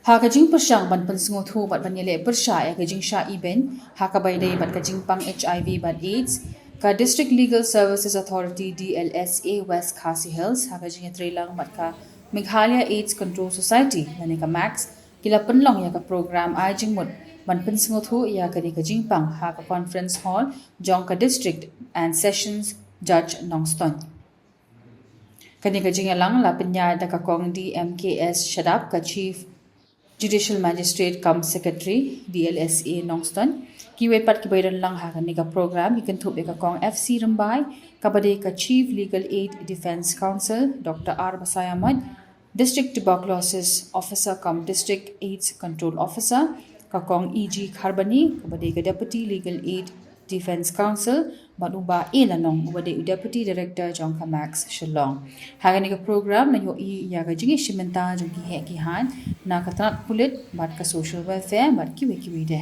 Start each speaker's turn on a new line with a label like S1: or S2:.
S1: Ha ka jing Pyrshah ban pensungut hu bat ban Ialeh Pyrshah ya ka Jingshah Ibein ha ka baidai bat ka jingpang HIV bat AIDS ka District Legal Services Authority Dlsa West Khasi Hills ha ka jing Pynlong bat ka Meghalaya AIDS Control Society nani ka Max kila Pynlong ya ka program ai jingmut ban pensungut hu ya ka di ka jingpang ha ka conference hall jong ka district and sessions judge Nongston kani ka jingalang la penya da ka kong DMKS Shadap ka chief Judicial Magistrate cum Secretary Dlsa Nongston kiwe pat kibairan lang ha ka program ikan thup ka kong FC Rambai kabade ka Chief Legal Aid Defense Counsel Dr. R Basayamad District Tuberculosis Officer cum District AIDS Control Officer ka kong EG Kharbani kabade ka Deputy Legal Aid Defense Counsel manuba ilanong ubade Deputy Director Jongka Max Shillong hagani ka program na yo ya ga jingi shimenta jong ki he ki han na ka tanat pulit bat ka social welfare bat kiwe de